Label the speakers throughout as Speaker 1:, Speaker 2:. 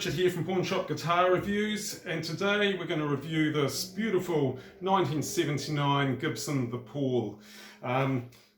Speaker 1: Richard here from Pawn Shop Guitar Reviews, and today we're going to review this beautiful 1979 Gibson The Paul.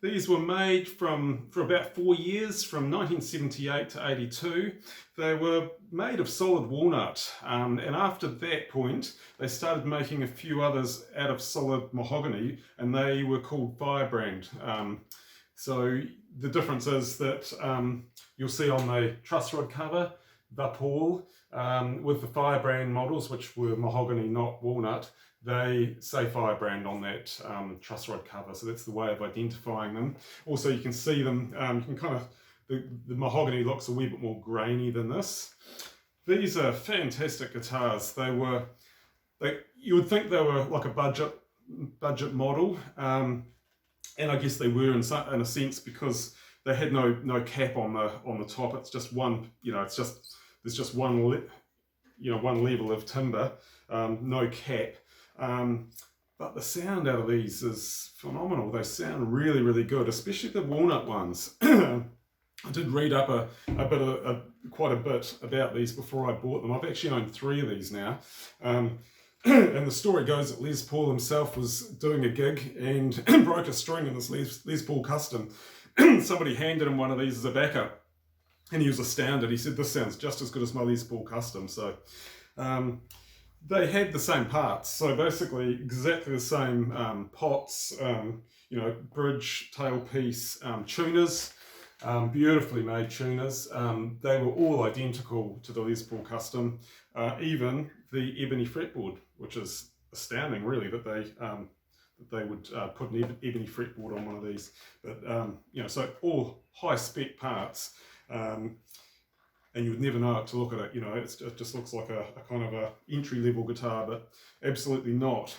Speaker 1: These were made for about 4 years, from 1978 to 82. They were made of solid walnut, and after that point they started making a few others out of solid mahogany, and they were called Firebrand. So the difference is that you'll see on the truss rod cover The Paul, with the Firebrand models, which were mahogany, not walnut, they say Firebrand on that truss rod cover, so that's the way of identifying them. Also, you can see them, you can kind of, the mahogany looks a wee bit more grainy than this. These are fantastic guitars. You would think they were like a budget model, and I guess they were in a sense, because they had no cap on the top. It's just one, there's just one level of timber, no cap. But the sound out of these is phenomenal. They sound really, really good, especially the walnut ones. I did read up quite a bit about these before I bought them. I've actually owned 3 of these now. And the story goes that Les Paul himself was doing a gig and broke a string in this Les Paul Custom. Somebody handed him one of these as a backup, and he was astounded. He said, "This sounds just as good as my Les Paul Custom." So they had the same parts, so basically exactly the same pots, bridge, tailpiece, tuners, beautifully made tuners. They were all identical to the Les Paul Custom, even the ebony fretboard, which is astounding, really, that they would put an ebony fretboard on one of these. But so all high spec parts, and you would never know it to look at it. It just looks like a kind of a entry level guitar, but absolutely not.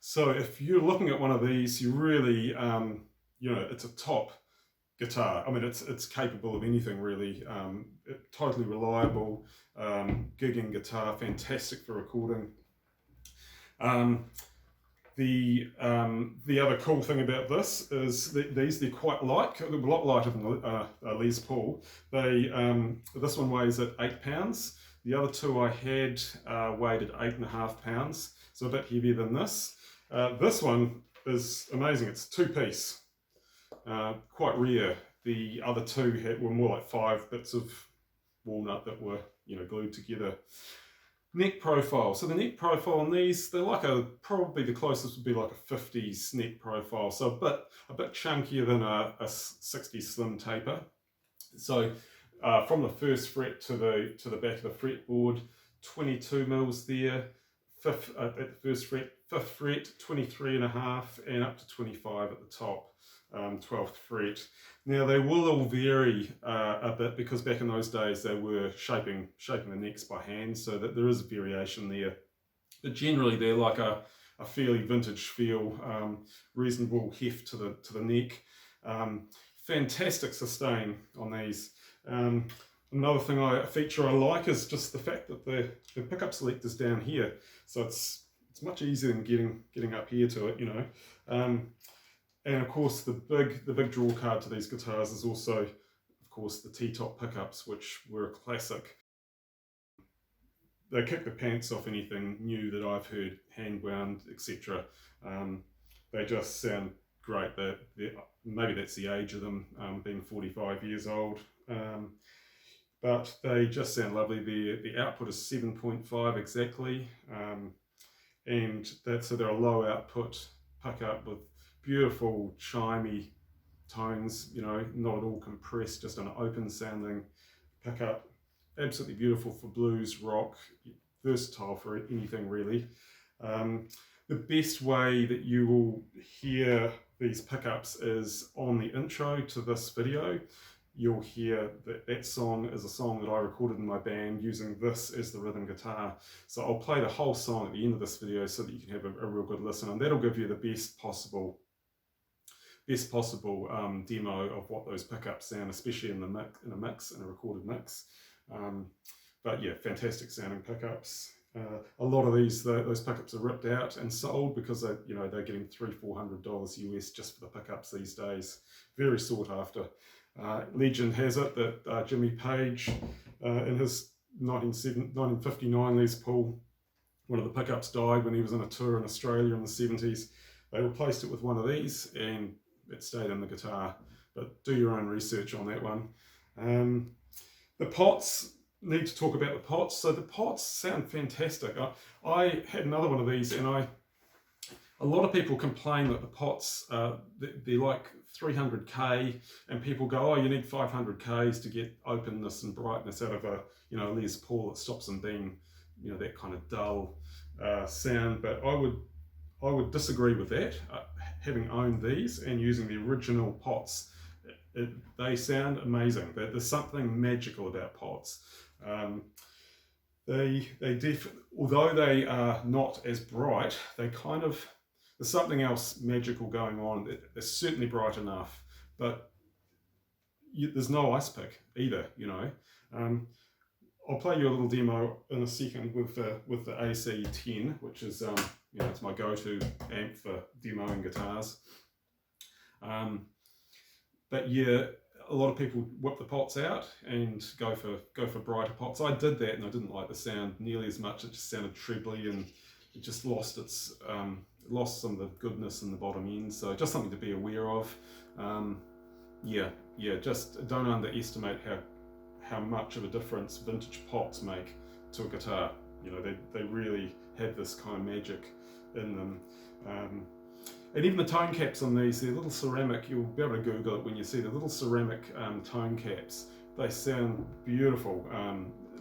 Speaker 1: So if you're looking at one of these, you really, it's a top guitar. I mean, it's capable of anything, really. Totally reliable, gigging guitar, fantastic for recording. The other cool thing about this is that they're quite light. They're a lot lighter than Les Paul. This one weighs at 8 pounds. The other 2 I had weighed at 8.5 pounds, so a bit heavier than this. This one is amazing. It's 2-piece, quite rare. The other 2 were more like 5 bits of walnut that were glued together. Neck profile. So the neck profile on these, they're like probably the closest would be like a 50s neck profile. So a bit chunkier than a 60s slim taper. So from the first fret to the back of the fretboard, 22 mils there. At the first fret, 5th fret, 23.5, and up to 25 at the top, 12th fret. Now they will all vary a bit, because back in those days they were shaping the necks by hand, so that there is variation there. But generally they're like a fairly vintage feel, reasonable heft to the neck. Fantastic sustain on these. Another feature I like is just the fact that the pickup selector's down here, so it's much easier than getting up here to it, And of course the big draw card to these guitars is also, of course, the T-top pickups, which were a classic. They kick the pants off anything new that I've heard, hand wound, etc. They just sound great. Maybe that's the age of them, being 45 years old. But they just sound lovely. The output is 7.5 exactly, and so they're a low output pickup with beautiful chimey tones, not at all compressed, just an open sounding pickup. Absolutely beautiful for blues, rock, versatile for anything really. The best way that you will hear these pickups is on the intro to this video. You'll hear that song is a song that I recorded in my band using this as the rhythm guitar. So I'll play the whole song at the end of this video so that you can have a real good listen, and that'll give you the best possible demo of what those pickups sound, especially in a recorded mix. But yeah, fantastic sounding pickups. A lot of those pickups are ripped out and sold, because they're getting $300-400 US just for the pickups these days. Very sought after. Legend has it that Jimi Page, in his 1959 Les Paul. One of the pickups died when he was on a tour in Australia in the 70s. They replaced it with one of these and it stayed in the guitar. But do your own research on that one. The pots, need to talk about the pots. So the pots sound fantastic. I had another one of these and a lot of people complain that the pots, they're like 300k, and people go, oh, you need 500k's to get openness and brightness out of a Les Paul that stops them being that kind of dull sound. But I would disagree with that. Having owned these and using the original pots, they sound amazing. There's something magical about pots. Although they are not as bright, there's something else magical going on. It's certainly bright enough, but there's no ice pick either. I'll play you a little demo in a second with the AC10, which is it's my go-to amp for demoing guitars. But yeah, a lot of people whip the pots out and go for brighter pots. I did that and I didn't like the sound nearly as much. It just sounded trebly and it just lost some of the goodness in the bottom end. So just something to be aware of. Just don't underestimate how much of a difference vintage pots make to a guitar. They really have this kind of magic in them. And even the tone caps on these, they're little ceramic. You'll be able to Google it when you see the little ceramic tone caps. They sound beautiful,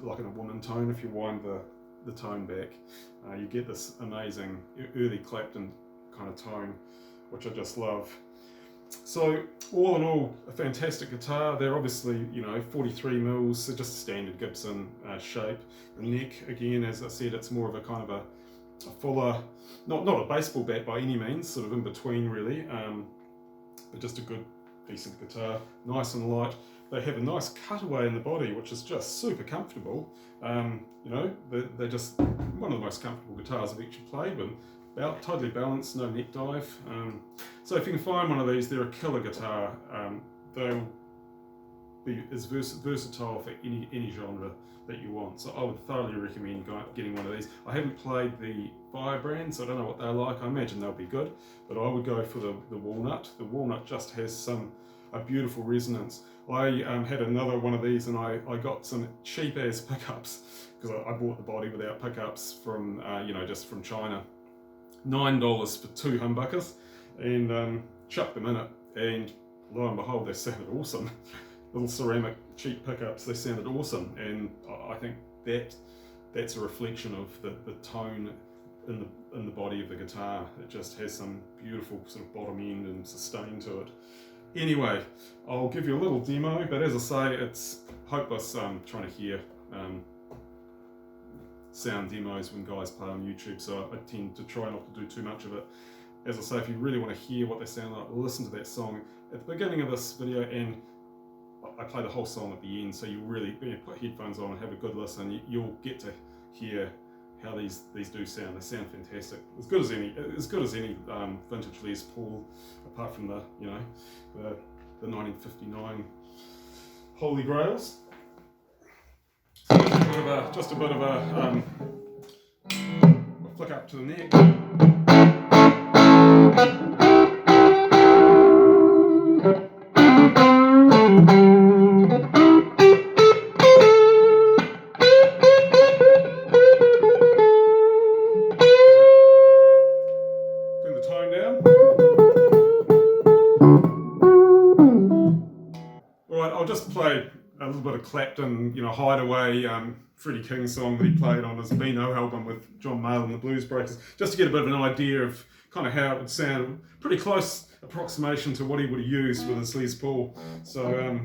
Speaker 1: like in a woman tone. If you wind the tone back, you get this amazing early Clapton kind of tone, which I just love. So all in all, a fantastic guitar. They're obviously 43 mils, they're just standard Gibson shape. The neck, again, as I said, it's more of a kind of a fuller, not a baseball bat by any means, sort of in between really, but just a good, decent guitar, nice and light. They have a nice cutaway in the body, which is just super comfortable. They're just one of the most comfortable guitars I've actually played with. Totally balanced, no neck dive. So if you can find one of these, they're a killer guitar. They'll be as versatile for any genre that you want. So I would thoroughly recommend getting one of these. I haven't played the Firebrand, so I don't know what they're like. I imagine they'll be good, but I would go for the Walnut. The Walnut just has a beautiful resonance. I had another one of these and I got some cheap ass pickups because I bought the body without pickups from just from China. $9 for 2 humbuckers, and chucked them in it, and lo and behold, they sounded awesome. Little ceramic cheap pickups, they sounded awesome, and I think that's a reflection of the tone in the body of the guitar. It just has some beautiful sort of bottom end and sustain to it. Anyway, I'll give you a little demo, but as I say, it's hopeless trying to hear sound demos when guys play on YouTube, so I tend to try not to do too much of it. As I say, if you really want to hear what they sound like, listen to that song at the beginning of this video, and I play the whole song at the end, so you really put headphones on and have a good listen. You'll get to hear how these do sound. They sound fantastic, as good as any vintage Les Paul, apart from the 1959 Holy Grails. So just a bit of a flick up to the neck. Turn the tone down. Alright, I'll just play a little bit of Clapton, Hideaway, Freddie King song that he played on his Beano album with John Mayall and the Blues Breakers, just to get a bit of an idea of kind of how it would sound. Pretty close approximation to what he would have used with his Les Paul. So,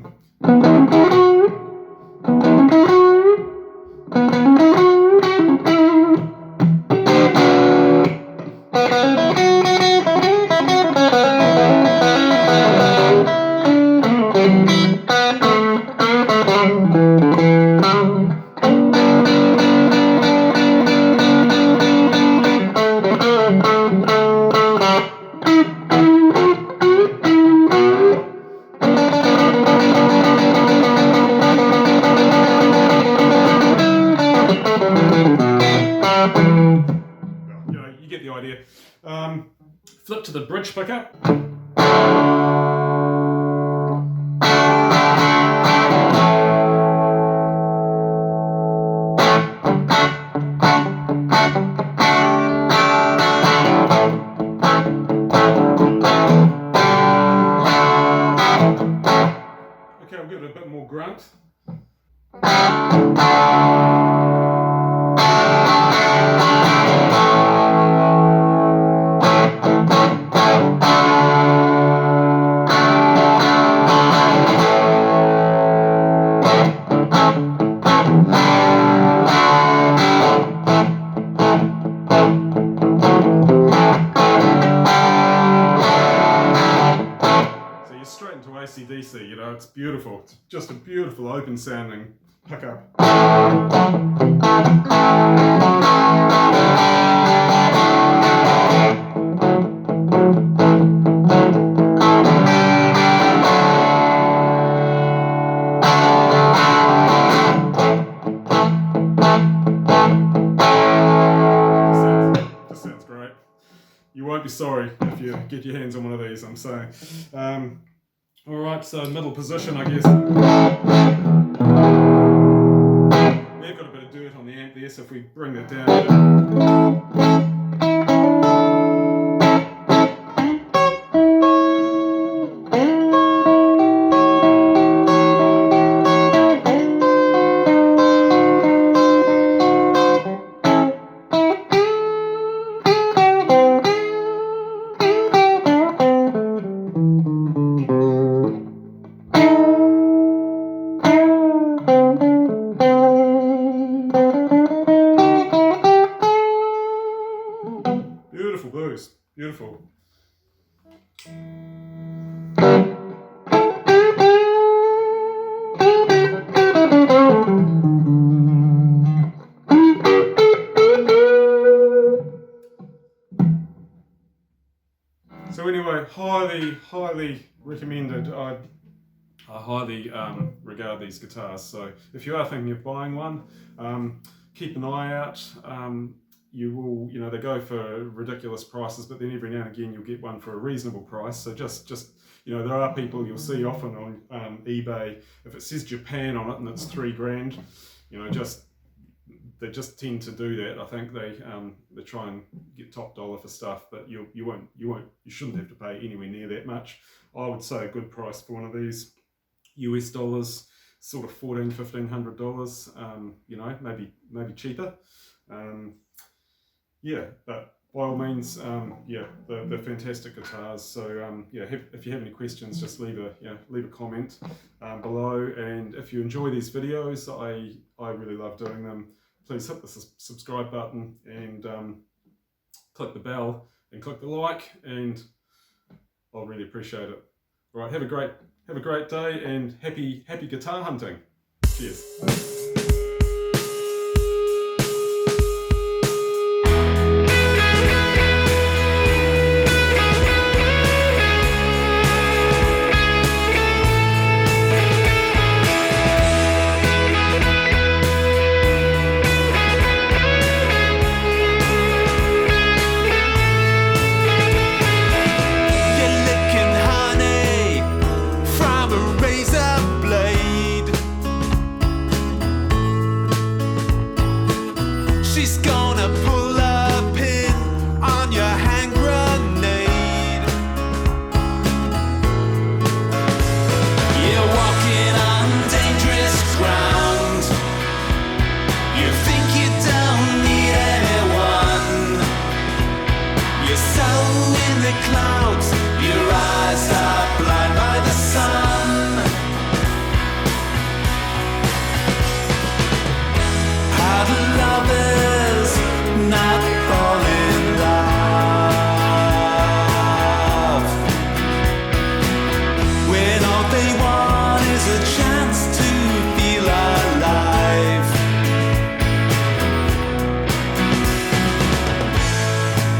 Speaker 1: Flip to the bridge pickup. Okay, I'll give it a bit more grunt. Straight into AC/DC, you know, it's beautiful. It's just a beautiful open sounding pickup. This sounds great. You won't be sorry if you get your hands on one of these, I'm saying. Alright, so middle position, I guess. We've got a bit of dirt on the amp there, so if we bring that down a bit. Beautiful blues, beautiful. So anyway, highly recommended. I highly regard these guitars. So if you are thinking of buying one, keep an eye out. You will, you know, they go for ridiculous prices, but then every now and again you'll get one for a reasonable price. So just you know, there are people you'll see often on eBay, if it says Japan on it and it's $3,000, you know, they just tend to do that. I think they try and get top dollar for stuff, but you shouldn't have to pay anywhere near that much. I would say a good price for one of these, US dollars, sort of $1,400-$1,500. You know, maybe cheaper. Yeah, but by all means, yeah, they're fantastic guitars. So yeah, if you have any questions, just leave a comment below. And if you enjoy these videos, I really love doing them. Please hit the subscribe button and click the bell and click the like, and I'll really appreciate it. All right, have a great day and happy guitar hunting. Cheers.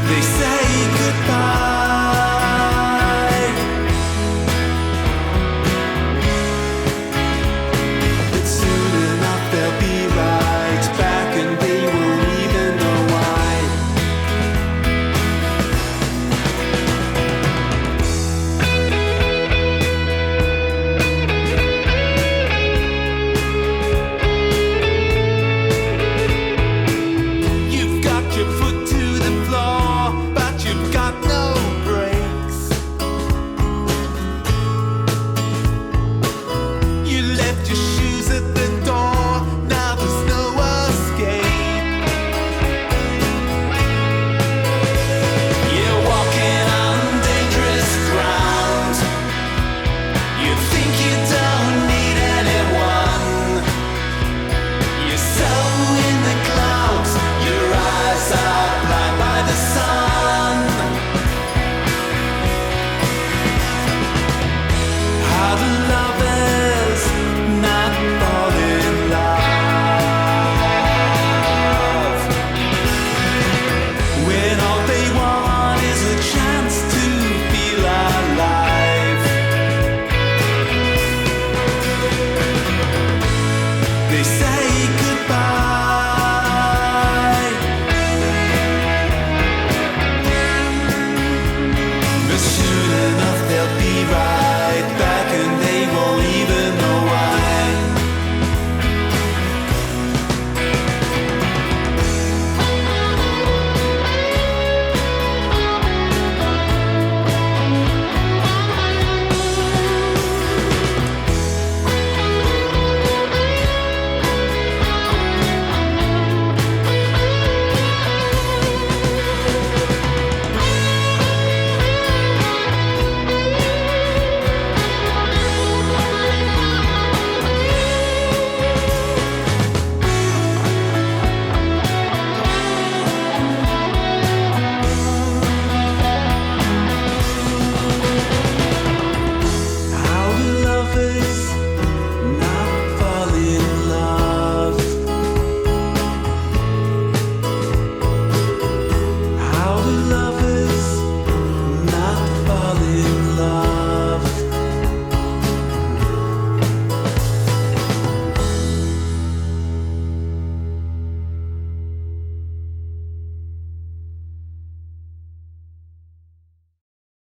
Speaker 1: They say goodbye.